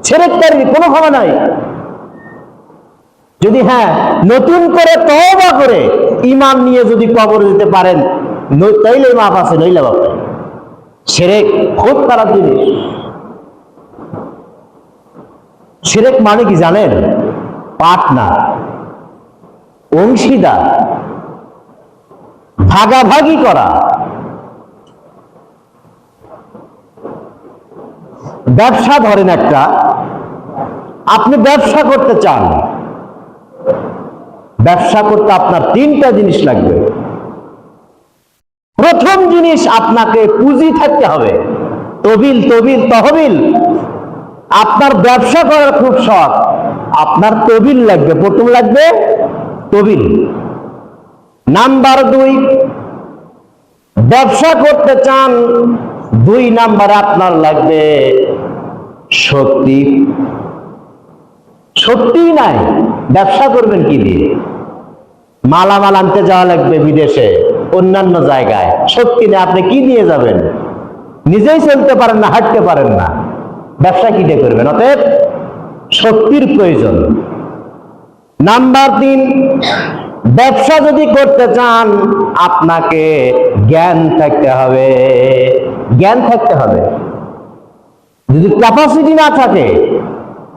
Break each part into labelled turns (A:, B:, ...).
A: শিরককারীর কোনো ক্ষমা নাই। যদি হ্যাঁ নতুন করে তওবা করে ঈমান নিয়ে যদি কবরে যেতে পারেন তাইলে মাফ আছে, নইলে মাফ নাই। শিরক খুব খারাপ জিনিস। শিরক মানে কি জানেন? পার্টনার, অংশীদার, ভাগাভাগি করা। ব্যবসা ধরেন একটা, আপনি ব্যবসা করতে চান, ব্যবসা করতে আপনার তিনটা জিনিস লাগবে। প্রথম জিনিস, আপনাকে পুঁজি থাকতে হবে, তহবিল। আপনার ব্যবসা করার খুব শখ, আপনার তহবিল লাগবে, প্রথম লাগবে তহবিল। নাম্বার 2, ব্যবসা করতে চান, 2 নাম্বার আপনার লাগবে শক্তি। শক্তিই নাই, ব্যবসা করবেন কি দিয়ে? মালামাল আনতে যাওয়া লাগবে বিদেশে, অন্যান্য জায়গায়, শক্তি নেই, আপনি কি নিয়ে যাবেন? নিজেই চলতে পারেন না, হাঁটতে পারেন না, ব্যবসা কি দিয়ে করবেন? অতএব শক্তির প্রয়োজন। নাম্বার 3, ব্যবসা যদি করতে চান আপনাকে জ্ঞান থাকতে হবে। জ্ঞান থাকতে হবে। যদি ক্যাপাসিটি না থাকে,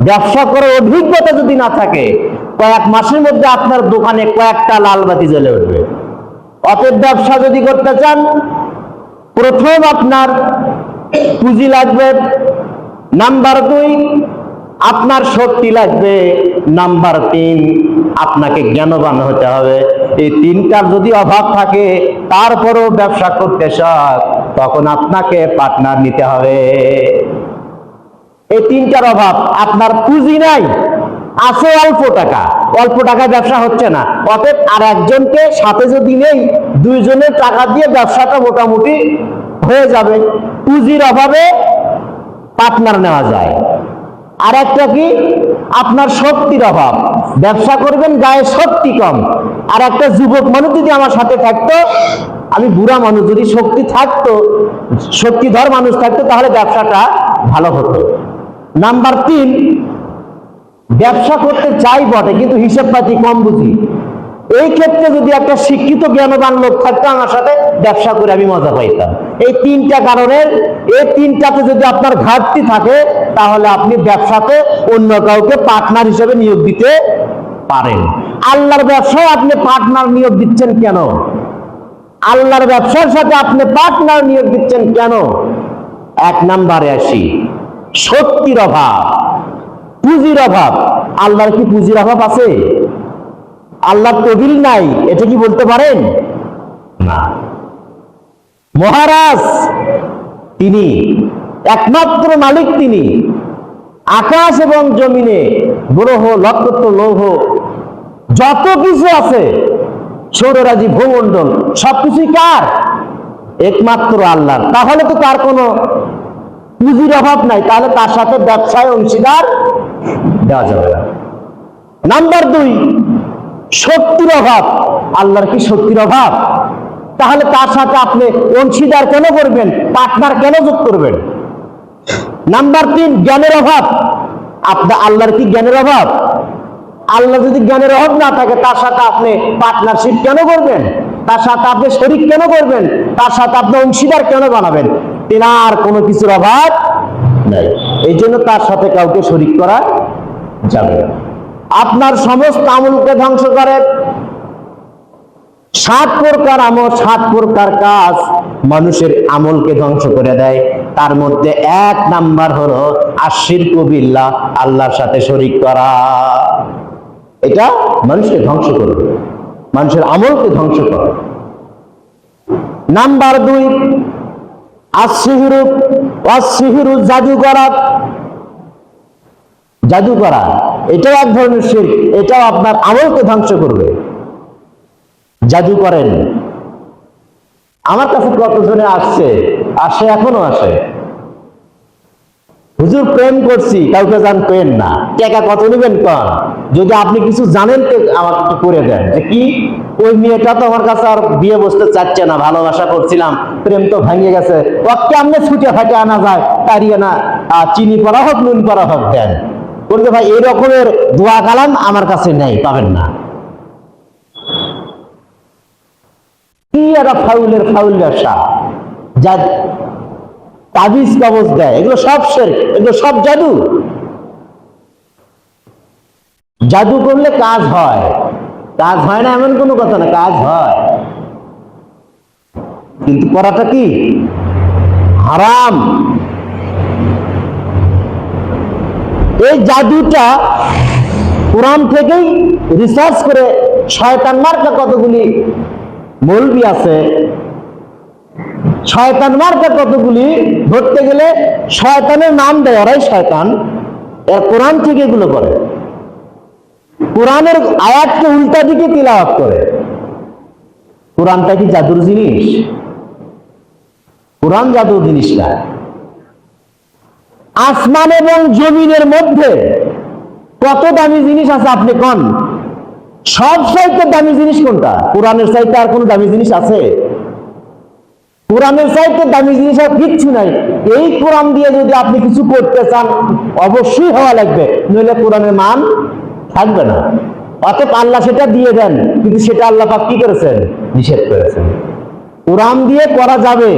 A: ব্যবসা করার অভিজ্ঞতা যদি না থাকে, কয়েক মাসের মধ্যে আপনার দোকানে কয়েকটা লাল বাতি জ্বলে উঠবে। অতএব ব্যবসা যদি করতে চান, প্রথম আপনার পুঁজি লাগবে। নাম্বার 2, আপনার শক্তি লাগবে। নাম্বার 3, আপনাকে জ্ঞানবান হতে হবে। এই 3টার যদি অভাব থাকে, তারপরও ব্যবসা করতে শখ, তখন আপনাকে পার্টনার নিতে হবে। এই 3টার অভাব, আপনার পুঁজি নাই, আছে অল্প টাকায় ব্যবসা হচ্ছে না, অতএব আর একজনকে সাথে যদি নেই, 2 জনের টাকা দিয়ে ব্যবসাটা মোটামুটি হয়ে যাবে। পুঁজির অভাবে পার্টনার নেওয়া যায়। আর একটা কি, আপনার শক্তির অভাব, ব্যবসা করবেন, গায়ে শক্তি কম। আর একটা যুবক মানুষ যদি আমার সাথে থাকতো, আমি বুড়া মানুষ, যদি শক্তি থাকতো, শক্তিধর মানুষ থাকতো, তাহলে ব্যবসাটা ভালো হতো। নাম্বার 3, ব্যবসা করতে চাই বটে, কিন্তু হিসাব পাতি কম বুঝি। এই ক্ষেত্রে যদি একটা শিক্ষিত জ্ঞানবান লোক থাকতো আমার সাথে, ব্যবসা করে আমি মজা পাইতাম। এই 3টা কারণের, এই 3টাতে যদি আপনার ঘাটতি থাকে, তাহলে আপনি ব্যবসাতে অন্য কাউকে পার্টনার হিসেবে নিয়োগ দিতে পারেন। আল্লাহর ব্যবসায় আপনি পার্টনার নিয়োগ দিচ্ছেন কেন? আল্লাহর ব্যবসার সাথে আপনি পার্টনার নিয়োগ দিচ্ছেন কেন? 1 নাম্বারে আসি, শক্তির অভাব, পুঁজির অভাব। আল্লাহর কি পুঁজির অভাব আছে? আল্লাহর তহবিল নাই, এটা কি বলতে পারেন? না। মহারাজ তিনি, একমাত্র মালিক তিনি। আকাশ এবং জমিনে গ্রহ, নক্ষত্র, লৌহ, যত কিছু আছে, সৌররাজি, ভূমণ্ডল, সবকিছুই কার? একমাত্র আল্লাহর। তাহলে তো তার কোনো পুঁজির অভাব নাই, তাহলে তার সাথে ব্যবসায় অংশীদার দেওয়া যাবে না। নাম্বার 2, শক্তির অভাব। আল্লাহর কি শক্তির অভাব? তাহলে তার সাথে আপনি অংশীদার কেন করবেন, পার্টনার কেন যোগ করবেন? নাম্বার 3, জ্ঞানের অভাব। আপনার আল্লাহর কি জ্ঞানের অভাব? আল্লাহ যদি জ্ঞানের অভাব না থাকে, তার সাথে আপনি পার্টনারশিপ কেন করবেন? তার সাথে আপনি শরীক কেন করবেন? তার সাথে আপনি অংশীদার কেন বানাবেন? তেনার কোনো কিছুর অভাব নাই, এই জন্য তার সাথে কাউকে শরীক করা যাবে না। আপনার সমস্ত আমলকে ধ্বংস করে। 7 প্রকার আমল, 7 প্রকার কাজ মানুষের আমলকে ধ্বংস করে দেয়। তার মধ্যে 1 নাম্বার হলো আশিরকু বিল্লাহ, আল্লাহর সাথে শরীক করা। এটা মানুষকে ধ্বংস করবে, মানুষের আমলকে ধ্বংস করে। নাম্বার 2, আসিহিরু, জাদু করা। জাদু করা এটাও এক ধরনের শিরক, এটাও আপনার আমলকে ধ্বংস করবে। জাদু করেন, আমার কাছে কতজনে আসে, এখনো আসে। হুজুর প্রেম করছি, কাউকে জান পেন না, টাকা কত নেবেন কন, যদি আপনি কিছু জানেন তো আমাকে একটু করে দেন। যে কি, ওই মেয়েটা তো আমার কাছে আর বিয়ে বসতে চাচ্ছে না, ভালোবাসা করছিলাম, প্রেম তো ভাঙিয়ে গেছে, ওকে আমনে ছুটে ফাটে আনা যায়, তারিয়ে না চিনি পড়া হোক নুন পড়া হোক দেন। বলতে ভাই এই রকমের দোয়া কালাম আমার কাছে নেই, পাবেন না। কি একটা ফাউল ব্যবসা, যা তাবিজ কবজ দেয়, এগুলো সব শিরক, এগুলো সব জাদু। জাদু করলে কাজ হয়, কাজ হয় না এমন কোনো কথা না, কাজ হয়, কিন্তু করাটা কি হারাম। এই জাদুটা কোরআন থেকেই রিসার্চ করে শয়তান মার্কা কতগুলি মৌলবি আছে, শয়তান মার্কা কতগুলি ধরতে গেলে শয়তানের নাম দেয়, ওরাই শয়তান, এর কোরআন থেকে এগুলো করে, কোরআনের আয়াতকে উল্টা দিকে তিলাওয়াত করে। কোরআনটা কি জাদুর জিনিস? কোরআন জাদুর জিনিস না। আসমান এবং জমিনের মধ্যে কত দামি জিনিস আছে আপনি কোন? সব চাইতে দামি জিনিস কোনটা? কোরআনের চাইতে আর কোন দামি জিনিস আছে? কোরআনের চাইতে দামি জিনিস আর কিচ্ছু নাই। এই কোরআন দিয়ে যদি আপনি কিছু করতে চান অবশ্যই হওয়া লাগবে, নইলে কোরআনের মান থাকবে না। অতএব আল্লাহ সেটা দিয়ে দেন, কিন্তু সেটা আল্লাহ পাক কি করেছেন? নিষেধ করেছেন। কোরআন দিয়ে করা যাবে,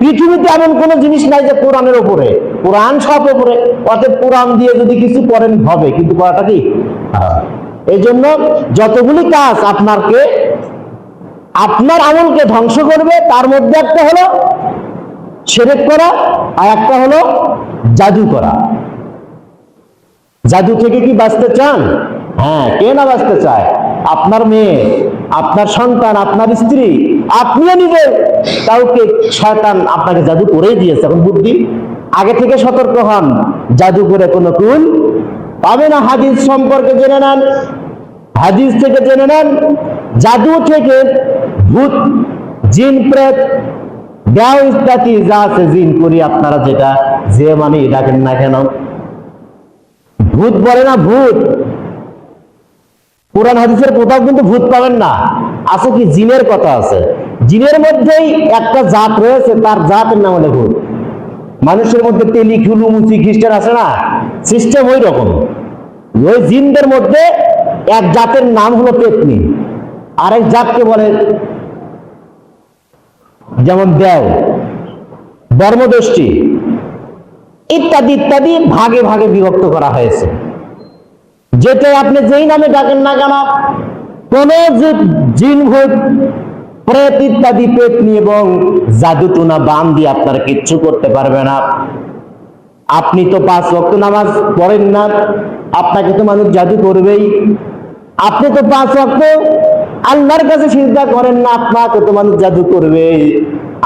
A: পৃথিবীতে এমন কোন জিনিস নাই যে কোরআনের উপরে, কোরআন সব উপরে। অতএব কোরআন দিয়ে যদি কিছু করেন হবে, কিন্তু করাটা কি এই জন্য যতগুলি কাজ আপনাকে আপনার আমলকে ধ্বংস করবে, তার মধ্যে একটা হলো শিরক করা, আর একটা হলো জাদু করা। জাদু থেকে কি বাঁচতে চান? হ্যাঁ, কে না বাঁচতে চায়? আপনার মেয়ে, আপনার সন্তান, আপনার স্ত্রী, আপনিও নিজে কাউকে শয়তান আপনাকে জাদু করেই দিয়েছে। এখন বুদ্ধি, আগে থেকে সতর্ক হন, জাদু করে কোনো কুল পাবে না। হাদিস সম্পর্কে জেনে নেন, হাদিস থেকে জেনে নেন, জাদু থেকে ভূত, জিন, প্রেত, দেও ইত্যাদি যা আছে, জিন করি আপনারা যেটা যে মানে ডাকেন না কেন, ভূত বলে না, ভূত। কোরআন হাদিসের কোথাও কিন্তু ভূত পাবেন না। আছে কি? জিনের কথা আছে। জিনের মধ্যেই একটা জাত রয়েছে, তার জাতের নাম হলো ভূত। মানুষের মধ্যে তেলি, খুলু, মুচি, খ্রিস্টান আছে না, সিস্টেম ওই রকম। ওই জিনদের মধ্যে এক জাতের নাম হলো পেতনি, আরেক জাতকে বলে যেমন দেও, বর্মদষ্টি ইত্যাদি ইত্যাদি ভাগে ভাগে বিভক্ত করা হয়েছে। যেটা আপনি যেই নামে ডাকেন না কেন, কোন জিন, ভূত, প্রেত ইত্যাদি, পেতনি এবং জাদু টুনা বান দিয়ে আপনার কিচ্ছু করতে পারবে না। আপনি তো 5 ওয়াক্ত নামাজ পড়েন না, আপনাকে তো মানুষ জাদু করবেই। আপনি তো 5 ওয়াক্ত আল্লাহর কাছে সিজদা করেন না, আপনাকে তো মানুষ জাদু করবে।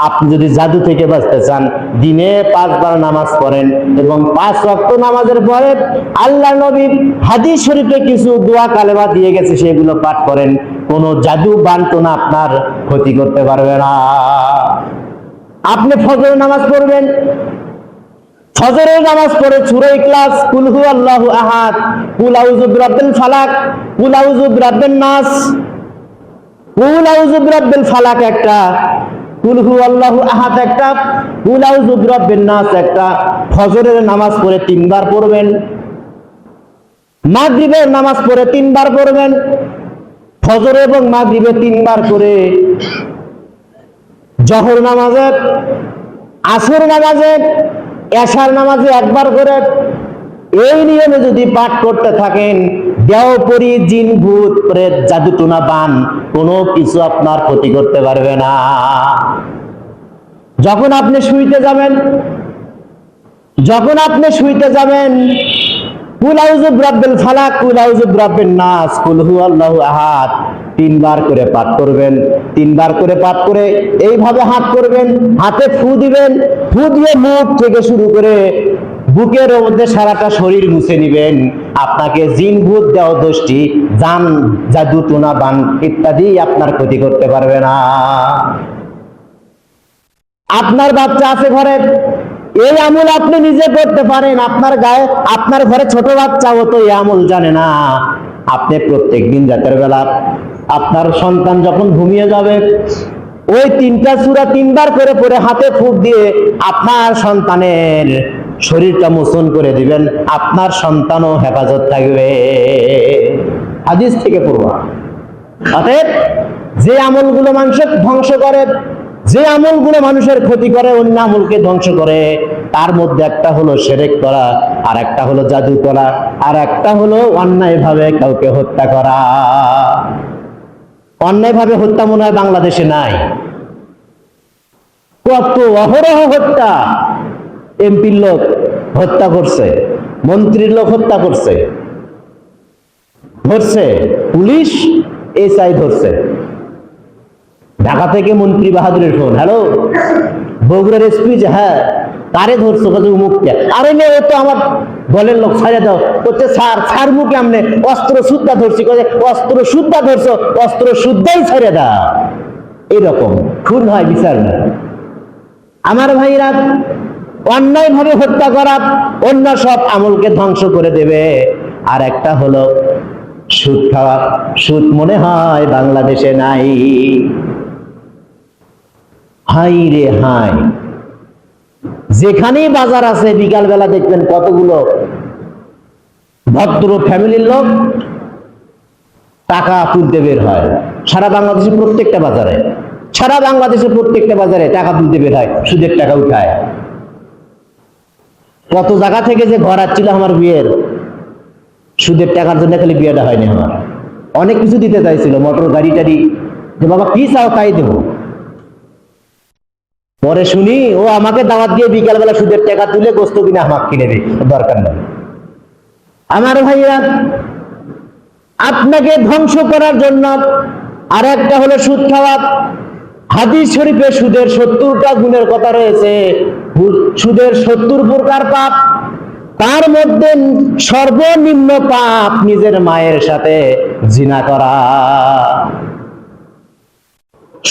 A: আপনি যদি জাদু থেকে বাঁচতে চান, দিনে 5 বার নামাজ পড়েন এবং 5 ওয়াক্ত নামাজের পরে আল্লাহ নবী হাদিস শরীফে কিছু দোয়া কালেমা দিয়ে গেছে, সেগুলো পাঠ করেন। কোন জাদু বান্টনা আপনার ক্ষতি করতে পারবে না। আপনি ফজরের নামাজ পড়বেন, ফজরের নামাজ পড়ে সূরা ইখলাস, কুল হুয়াল্লাহু আহাদ, কুল আউযু বিরাব্বিল ফালাক, কুল আউযু বিরাব্বিন নাস, কুল আউযু বিরাব্বিল ফালাক একটা, কুল হুয়াল্লাহু আহাদ একটা, কুল আউযু বিরাব্বিন নাস একটা। ফজরের নামাজ পড়ে 3 বার পড়বেন, মাগরিবের নামাজ পড়ে 3 বার পড়বেন, ফজর এবং মাগরিবে 3 বার করে, জোহর নামাজে, আসর নামাজে, এশার নামাজে 1 বার করে। এই নিয়মে যদি পাঠ করতে থাকেন, দেওপরি, জিন, ভূত, প্রেত, জাদু টুনা বান কোনো কিছু আপনার ক্ষতি করতে পারবে না। যখন আপনি শুইতে যাবেন, কুল আউযু বিরাব্বিল ফালাক, কুল আউযু বিরাব্বিন নাস, কুল হুয়াল্লাহু আহাদ 3 বার করে পাঠ করবেন। 3 বার করে পাঠ করে এইভাবে হাত করবেন, হাতে ফু দিবেন, ফু দিয়ে মুখ থেকে শুরু করে বুকের মধ্যে সারাটা শরীর মুছে নিবেন। আপনাকে জিন, ভূত, দেও দোষ্টি, জান, জাদু টুনা বান ইত্যাদি আপনার ক্ষতি করতে পারবে না। আপনার বাচ্চা আছে ঘরে, এই আমল আপনি নিজে করতে পারেন, আপনার গায়ে, আপনার ঘরে ছোট বাচ্চাও তো এই আমল জানে না। আপনি প্রত্যেকদিন রাতের বেলা আপনার সন্তান যখন ঘুমিয়ে যাবে, ওই 3টা সূরা 3বার করে পড়ে হাতে ফুঁক দিয়ে আপনার সন্তানের শরীরটা মোচন করে দিবেন, আপনার সন্তানও হেফাজত থাকবে। হাদিস থেকে পড়বা। অতএব যে আমলগুলো মানুষের ধ্বংস করে, যে আমলগুলো মানুষের ক্ষতি করে, অন্য আমলকে ধ্বংস করে, তার মধ্যে একটা হলো শিরক করা, আর একটা হলো জাদু করা, আর একটা হলো অন্যায়ভাবে কাউকে হত্যা করা। অন্যায়ভাবে হত্যা মনে হয় বাংলাদেশে নাই। কত অহরহ হত্যা, এমপির লোক হত্যা করছে, মন্ত্রীর লোক হত্যা করছে, ধরছে পুলিশ, এসআই ধরছে। ঢাকা থেকে মন্ত্রী বাহাদুরের ফোন, হ্যালো বগুড়ার এসপি, হ্যাঁ কারে ধরছো? মুখটা, আরে মেয়ে ও তো আমার দলের লোক, ছাড়ে দাও। করছে স্যার, স্যার মুখে আমনে অস্ত্র শুদ্ধা ধরছি। অস্ত্র শুদ্ধা ধরছো, অস্ত্র শুদ্ধাই ছেড়ে দাও। এরকম খুন হয়, বিচার না। আমার ভাইরা, অন্যায় ভাবে হত্যা করা অন্য সব আমলকে ধ্বংস করে দেবে। আর একটা হলো সুদ খাওয়া। সুদ মনে হয় বাংলাদেশে নাই। হাই রে হাই, যেখানেই বাজার আছে বিকাল বেলা দেখবেন কতগুলো ভদ্র ফ্যামিলির লোক টাকা তুলতে বের হয়। সারা বাংলাদেশের প্রত্যেকটা বাজারে, সারা বাংলাদেশের প্রত্যেকটা বাজারে টাকা তুলতে বের হয়, সুদের টাকা উঠায়। কত জায়গা থেকে যে ঘর আসছিল আমার বিয়ের, সুদের টাকার জন্য খালি বিয়েটা হয়নি আমার। অনেক কিছু দিতে চাইছিল, মোটর গাড়ি টাড়ি, যে বাবা কি চাও তাই দেবো। পরে শুনি ও আমাকে দাওয়াত দিয়ে বিকালবেলা সুদের টাকা তুলে গোস্ত কিনে আমাকে কিনে দেয়, দরকার নেই। আমার ভাইরা, আপনাকে ধ্বংস করার জন্য আর একটা হলো সুদ খাওয়া। হাদিস শরীফে সুদের 70টা গুণের কথা রয়েছে। সুদের 70 প্রকার পাপ, তার মধ্যে সর্বনিম্ন পাপ নিজের মায়ের সাথে জিনা করা।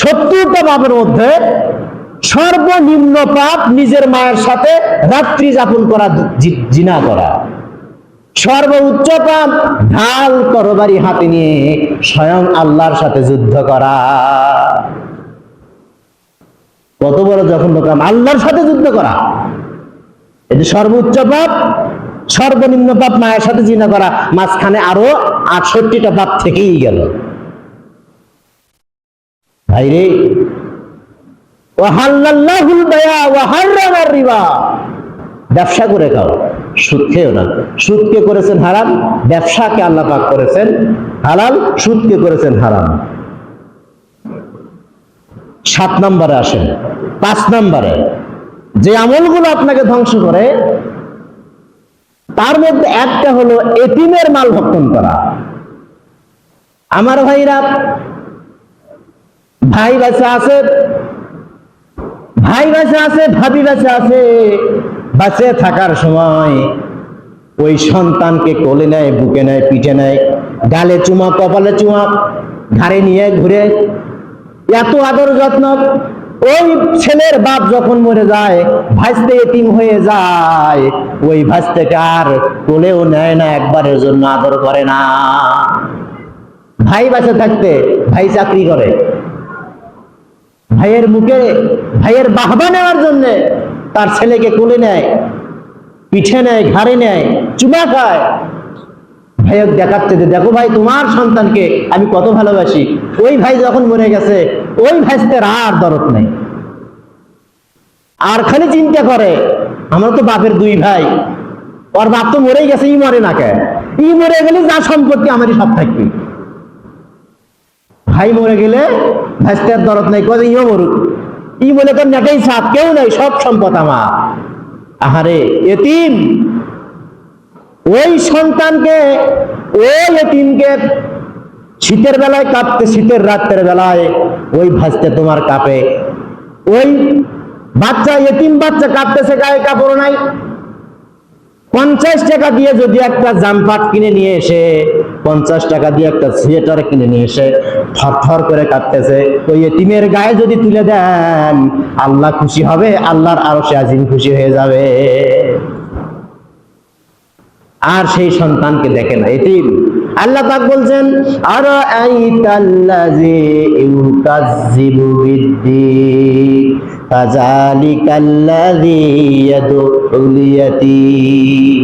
A: 70টা পাপের মধ্যে সর্বনিম্ন পাপ নিজের মায়ের সাথে রাত্রি যাপন করা, জিনা করা। সর্বোচ্চ পাপ ঢাল তরবারি হাতে নিয়ে স্বয়ং আল্লাহর সাথে যুদ্ধ করা। কত বড় যখন কাম, আল্লাহর সাথে যুদ্ধ করা। এটি সর্বোচ্চ পাপ। সর্বনিম্ন পাপ মায়ের সাথে জিনা করা, মাঝখানে আরো 68টা পাপ থেকেই গেল। ভাইরে, ওয়াহাল্লাল্লাহুল বায়া ওয়া হাররামার রিবা, ব্যবসা করে খাও, সুদ খেও না। সুদকে করেছেন হারাম, ব্যবসাকে আল্লাহ পাক করেছেন হালাল, সুদকে করেছেন হারাম। 7 নম্বরে আসেন। 5 নম্বরে যে আমলগুলো আপনাকে ধ্বংস করে, তার মধ্যে একটা হলো এতিমের মাল ভক্ষণ করা। আমার ভাইরা, ভাই বাচ্চা আছে, ভাই বাচ্চা আছে, ভাবি বাচ্চা আছে, বাঁচে থাকার সময় ওই সন্তানকে কোলে নেয়, বুকে নেয়, পিঠে নেয়, গালে চুমা, কপালে চুমা, ঘাড়ে নিয়ে ঘুরে, এত আদর যত্ন। ওই ছেলের বাপ যখন মরে যায়, ভাইস্তে এতিম হয়ে যায়, ওই ভাইস্তেকে আর কোলেও নেয় না, একবারের জন্য আদর করে না। ভাই বাঁচে থাকতে ভাই চাকরি করে, ভাইয়ের মুখে, ভাইয়ের বাহবা নেওয়ার জন্য তার ছেলেকে কোলে নেয়, পিঠে নেয়, ঘাড়ে নেয়, চুমা খায়। ভাইয়ের দেখাচ্ছে যে দেখো ভাই, তোমার সন্তানকে আমি কত ভালোবাসি। ওই ভাই যখন মরে গেছে, ওই ভাইস্তের আর দরদ নেই। আর খালি চিন্তা করে, আমার তো বাপের 2 ভাই, ওর বাপ তো মরেই গেছে, ই মরে না কে? ই মরে গেলে যা সম্পত্তি আমারই সব থাকবে। ভাই মরে গেলে ভাইস্তের দরদ নেই, কয়ে ইও মরুক, ই মনে করেন এটাই সাপ, কেউ নেই, সব সম্পদ আমার। আহারে এতিম, ওই সন্তানকে, ওই এতিমকে শীতের বেলায় কাঁপতে, শীতের রাতের বেলায় ওই ভাসতে তোমার কাঁপে। ওই বাচ্চা, এতিম বাচ্চা কাঁপতেছে, গায়ে কাপড় নাই, 50 টাকা দিয়ে যদি একটা জামপাট কিনে নিয়ে এসে, 50 টাকা দিয়ে একটা সোয়েটার কিনে নিয়ে এসে থরথর করে কাঁদতেছে, ওই এতিমের গায়ে যদি তুলে দেন, আল্লাহ খুশি হবে, আল্লাহর আরশে আজিম খুশি হয়ে যাবে। আর সেই সন্তানকে দেখে না, এতিম। আল্লাহ পাক বলছেন, আরাআইতাল্লাযী ইউকাযযিবু বিদ্দীন ফাযালিকাল্লাযী ইয়াদউল ইয়াতীম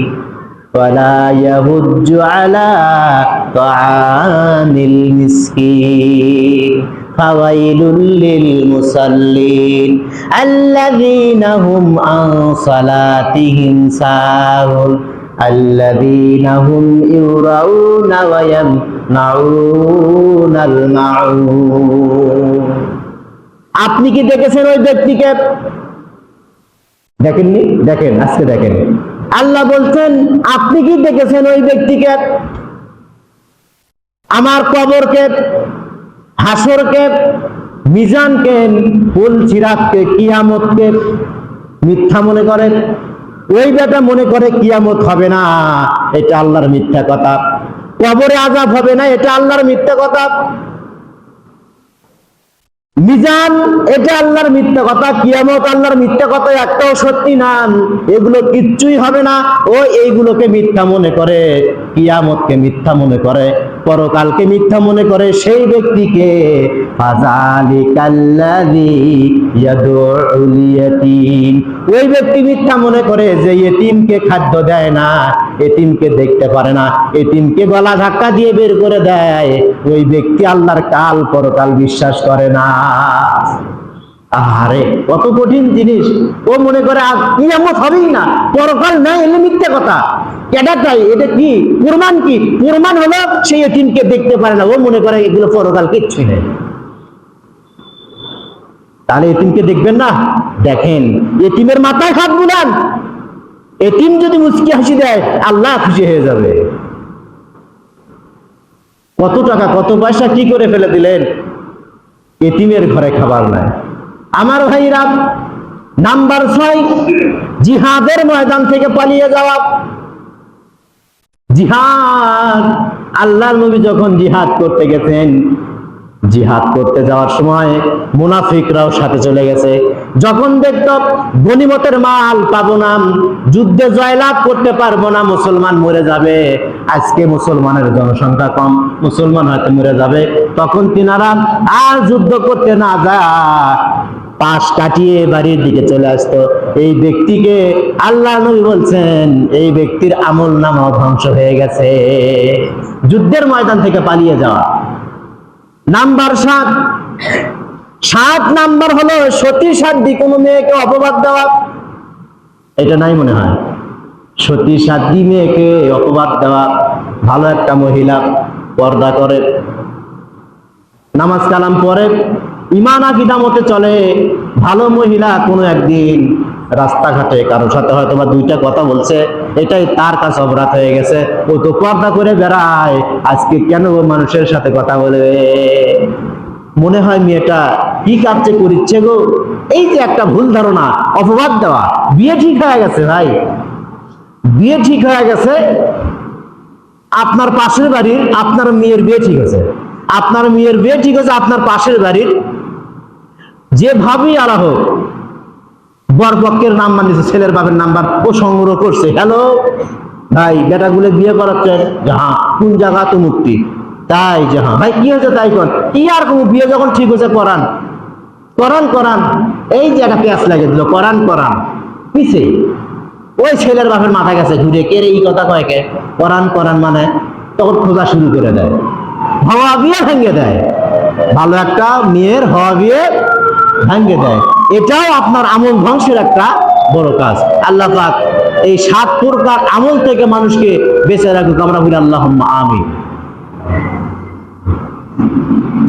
A: ওয়ালা ইয়াহুজ্জু আলা তাআমিল মিসকিন ফাওয়াইলুল লিল মুসাল্লিন আল্লাযীনা হুম আন সালাতিহিম সাহুন الذين هم يراؤون ويمنعون الماعون। আপনি কি দেখেছেন ওই ব্যক্তিকে? দেখেননি? দেখেন, আজকে দেখেন। আল্লাহ বলছেন, আপনি কি দেখেছেন ওই ব্যক্তিকে? আমার কবরকে, হাসরকে, মিজানকে, ফুল চিরাগকে, কিয়ামতকে মিথ্যা মনে করেন। ওই বেটা মনে করে কিয়ামত হবে না, এটা আল্লাহর মিথ্যা কথা। কবরে আযাব হবে না, এটা আল্লাহর মিথ্যা কথা। মিজান, এটা আল্লাহর মিথ্যা কথা। কিয়ামত আল্লাহর মিথ্যা কথা, একটাও সত্যি না। এগুলো কিচ্ছুই হবে না। ও এইগুলোকে মিথ্যা মনে করে, কিয়ামতকে মিথ্যা মনে করে, পরকালকে মিথ্যা মনে করে, সেই ব্যক্তিকে ফাযালিকাল্লাযী ইয়াদউল ইয়াতীম, ওই ব্যক্তি মিথ্যা মনে করে যে এতিমকে খাদ্য দেয় না, এতিমকে দেখতে পারে না, এতিমকে গলা ধাক্কা দিয়ে বের করে দেয়, ওই ব্যক্তি আল্লাহর কাল পরকাল বিশ্বাস করে না। আরে কত কঠিন জিনিস! ও মনে করে কিয়ামত হবেই না, পরকাল নাই, এলে মিথ্যা কথা। কেডাটাই এটা কি প্রমাণ? কি প্রমাণ হলো সেই এতিমকে দেখতে পারে না, ও মনে করে এগুলো পরকাল কিচ্ছু নেই। তাহলে এতিমকে দেখবেন না? দেখেন, এতিমের মাথায় হাত বুলান। এতিম যদি মুচকি হাসি দেয়, আল্লাহ খুশি হয়ে যাবে। কত টাকা, কত পয়সা কি করে ফেলে দিলেন, এতিমের ঘরে খাবার নাই। আমার ভাইরা, নাম্বার 6, জিহাদের ময়দান থেকে পালিয়ে যাওয়া। জিহাদ, আল্লাহর নবী যখন জিহাদ করতে গেছেন, জিহাদ করতে যাওয়ার সময় মুনাফিকরাও সাথে চলে গেছে। যখন দেখত গনিমতের মাল পাবো না, যুদ্ধে জয়লাভ করতে পারবো না, মুসলমান মরে যাবে, আজকে মুসলমানের জনসংখ্যা কম, মুসলমান হয়তো মরে যাবে, তখন তিনারা আর যুদ্ধ করতে না যায় পাশ কাটিয়ে বাড়ির দিকে চলে আসতো। এই ব্যক্তিকে আল্লাহ নবী বলছেন, এই ব্যক্তির আমল নামা ধ্বংস হয়ে গেছে। যুদ্ধের ময়দান থেকে পালিয়ে যাওয়া। নাম্বার 7 নাম্বার হলো সতী সাধ্বী কোনো মেয়েকে অপবাদ দেওয়া। এটা নাই মনে হয়? সতী সাধ্বী মেয়েকে অপবাদ দেওয়া। ভালো একটা মহিলা, পর্দা করে, নামাজ কালাম পড়ে, ঈমান আকীদা মতে চলে, ভালো মহিলা কোনো একদিন রাস্তাঘাটে কারোর সাথে হয়তো বা 2টা কথা বলছে, এটাই তার কাছে অপরাধ হয়ে গেছে। ও তো পর্দা করে বেড়ায়, আজকে কেন ও মানুষের সাথে কথা বলবে? মনে হয় মেয়েটা কি কাজে করিচ্ছে গো। এই যে একটা ভুল ধারণা, অপবাদ দেওয়া। বিয়ে ঠিক হয়ে গেছে ভাই, বিয়ে ঠিক হয়ে গেছে, আপনার পাশের বাড়ির আপনার মেয়ের বিয়ে ঠিক আছে, আপনার মেয়ের বিয়ে ঠিক আছে আপনার পাশের বাড়ির যে ভাবি আলা হোক, বরপক্ষের নাম্বার নিচ্ছে, ছেলের বাপের নাম্বার ও সংগ্রহ করছে। হ্যালো ভাই, বেটাগুলো বিয়ে করাচ্ছেন? হ্যাঁ। কোন জায়গা? তো মুক্তি। তাই যে হ্যাঁ ভাই, কি হয়েছে তাই কর। কি আর কোন বিয়ে যখন ঠিক হয়েছে করান করান করান। এই যে একটা প্যাঁচ লাগে দিল, করান করান পিছে ওই ছেলের বাপের মাথা গেছে ঘুরে, কে রে এই কথা কয় কে? করান করান মানে তখন খোঁজা শুরু করে দেয়, হওয়া বিয়ে ভেঙে দেয়। ভালো একটা মেয়ের হওয়া বিয়ে ভেঙে দেয়। এটাও আপনার আমল ধ্বংসের একটা বড় কাজ। আল্লাহ পাক এই 7 প্রকার আমল থেকে মানুষকে বেঁচে রাখুক। আমরা বলি আল্লাহুম্মা আমিন।